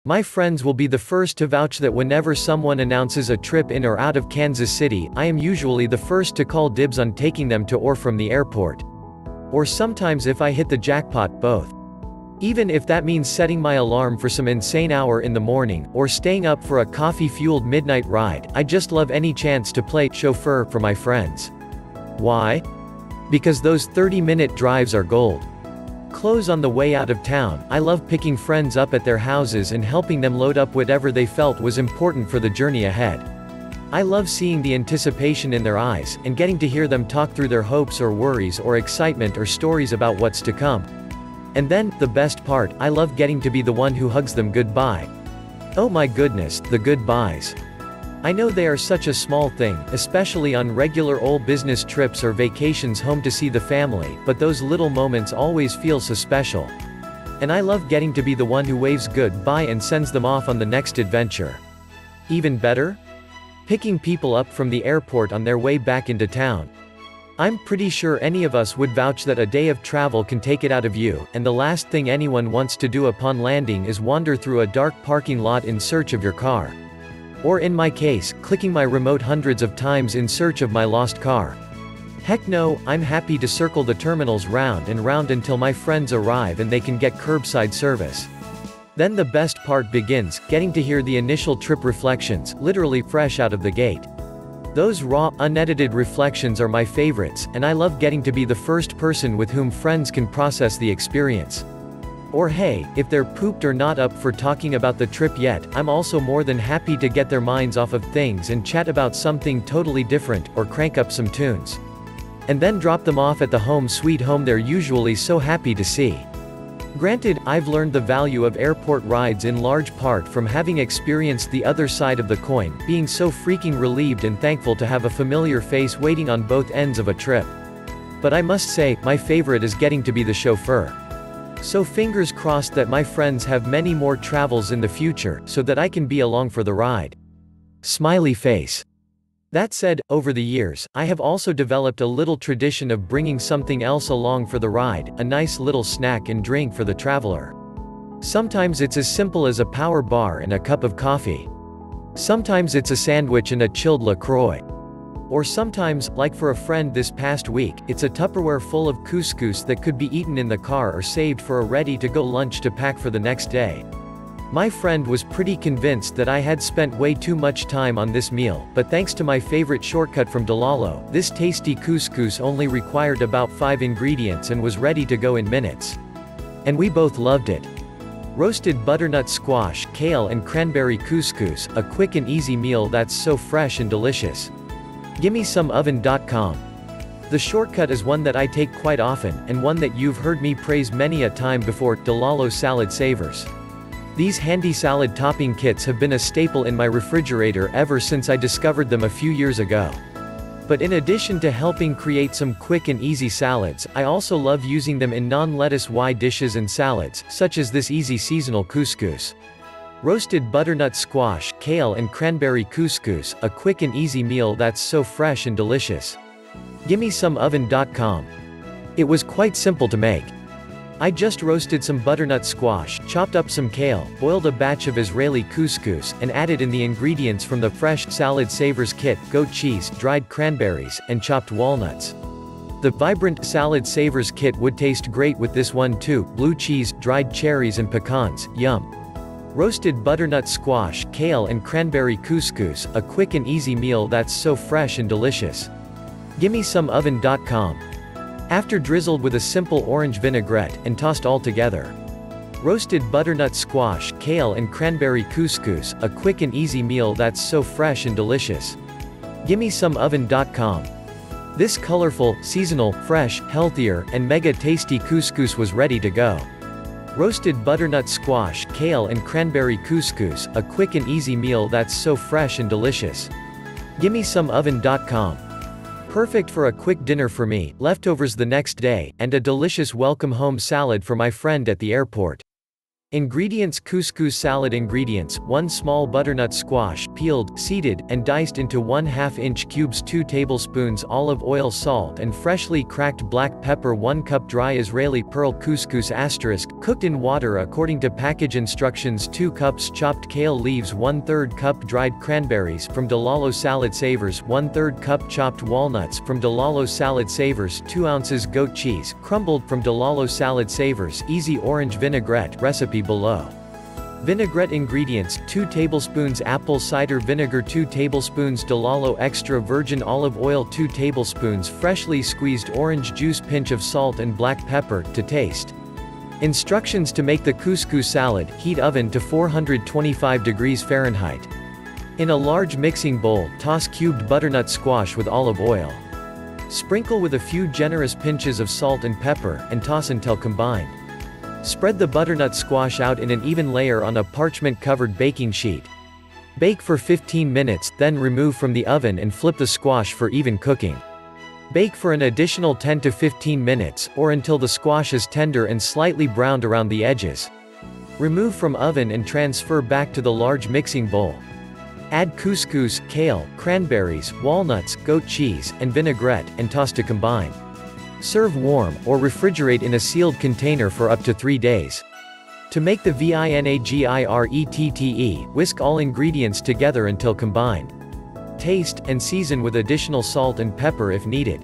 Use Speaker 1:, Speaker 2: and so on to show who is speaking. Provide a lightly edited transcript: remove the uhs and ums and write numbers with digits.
Speaker 1: My friends will be the first to vouch that whenever someone announces a trip in or out of Kansas City, I am usually the first to call dibs on taking them to or from the airport. Or sometimes if I hit the jackpot, both. Even if that means setting my alarm for some insane hour in the morning, or staying up for a coffee-fueled midnight ride, I just love any chance to play chauffeur for my friends. Why? Because those 30-minute drives are gold. Close on the way out of town, I love picking friends up at their houses and helping them load up whatever they felt was important for the journey ahead. I love seeing the anticipation in their eyes, and getting to hear them talk through their hopes or worries or excitement or stories about what's to come. And then, the best part, I love getting to be the one who hugs them goodbye. Oh my goodness, the goodbyes. I know they are such a small thing, especially on regular old business trips or vacations home to see the family, but those little moments always feel so special. And I love getting to be the one who waves goodbye and sends them off on the next adventure. Even better? Picking people up from the airport on their way back into town. I'm pretty sure any of us would vouch that a day of travel can take it out of you, and the last thing anyone wants to do upon landing is wander through a dark parking lot in search of your car. Or in my case, clicking my remote hundreds of times in search of my lost car. Heck no, I'm happy to circle the terminals round and round until my friends arrive and they can get curbside service. Then the best part begins, getting to hear the initial trip reflections, literally fresh out of the gate. Those raw, unedited reflections are my favorites, and I love getting to be the first person with whom friends can process the experience. Or hey, if they're pooped or not up for talking about the trip yet, I'm also more than happy to get their minds off of things and chat about something totally different, or crank up some tunes. And then drop them off at the home sweet home they're usually so happy to see. Granted, I've learned the value of airport rides in large part from having experienced the other side of the coin, being so freaking relieved and thankful to have a familiar face waiting on both ends of a trip. But I must say, my favorite is getting to be the chauffeur. So fingers crossed that my friends have many more travels in the future, so that I can be along for the ride. Smiley face. That said, over the years, I have also developed a little tradition of bringing something else along for the ride, a nice little snack and drink for the traveler. Sometimes it's as simple as a power bar and a cup of coffee. Sometimes it's a sandwich and a chilled LaCroix. Or sometimes, like for a friend this past week, it's a Tupperware full of couscous that could be eaten in the car or saved for a ready-to-go lunch to pack for the next day. My friend was pretty convinced that I had spent way too much time on this meal, but thanks to my favorite shortcut from DeLallo, this tasty couscous only required about 5 ingredients and was ready to go in minutes. And we both loved it. Roasted butternut squash, kale and cranberry couscous, a quick and easy meal that's so fresh and delicious. Gimme some oven.com. The shortcut is one that I take quite often, and one that you've heard me praise many a time before, DeLallo Salad Savors. These handy salad topping kits have been a staple in my refrigerator ever since I discovered them a few years ago. But in addition to helping create some quick and easy salads, I also love using them in non-lettuce dishes and salads, such as this easy seasonal couscous. Roasted butternut squash, kale and cranberry couscous, a quick and easy meal that's so fresh and delicious. Gimme some oven.com. It was quite simple to make. I just roasted some butternut squash, chopped up some kale, boiled a batch of Israeli couscous, and added in the ingredients from the fresh Salad Savors kit, goat cheese, dried cranberries, and chopped walnuts. The vibrant Salad Savors kit would taste great with this one too, blue cheese, dried cherries and pecans, yum. Roasted butternut squash, kale and cranberry couscous, a quick and easy meal that's so fresh and delicious. Gimme some oven.com. After drizzled with a simple orange vinaigrette, and tossed all together. Roasted butternut squash, kale and cranberry couscous, a quick and easy meal that's so fresh and delicious. Gimme some oven.com. This colorful, seasonal, fresh, healthier, and mega tasty couscous was ready to go. Roasted butternut squash, kale and cranberry couscous, a quick and easy meal that's so fresh and delicious. Gimme some oven.com. Perfect for a quick dinner for me, leftovers the next day, and a delicious welcome home salad for my friend at the airport. Ingredients: couscous salad ingredients: 1 small butternut squash, peeled, seeded, and diced into 1/2 inch cubes, 2 tablespoons olive oil, salt and freshly cracked black pepper, 1 cup dry Israeli pearl couscous *, cooked in water according to package instructions, 2 cups chopped kale leaves, 1/3 cup dried cranberries from DeLallo Salad Savors, 1/3 cup chopped walnuts from DeLallo Salad Savors, 2 ounces goat cheese, crumbled from DeLallo Salad Savors, easy orange vinaigrette, recipe below. Vinaigrette ingredients: 2 tablespoons apple cider vinegar, 2 tablespoons DeLallo extra virgin olive oil, 2 tablespoons freshly squeezed orange juice, pinch of salt and black pepper to taste. Instructions to make the couscous salad: heat oven to 425 degrees Fahrenheit. In a large mixing bowl, toss cubed butternut squash with olive oil. Sprinkle with a few generous pinches of salt and pepper, and toss until combined. Spread the butternut squash out in an even layer on a parchment-covered baking sheet. Bake for 15 minutes, then remove from the oven and flip the squash for even cooking. Bake for an additional 10 to 15 minutes, or until the squash is tender and slightly browned around the edges. Remove from oven and transfer back to the large mixing bowl. Add couscous, kale, cranberries, walnuts, goat cheese, and vinaigrette, and toss to combine. Serve warm, or refrigerate in a sealed container for up to 3 days. To make the vinaigrette, whisk all ingredients together until combined. Taste, and season with additional salt and pepper if needed.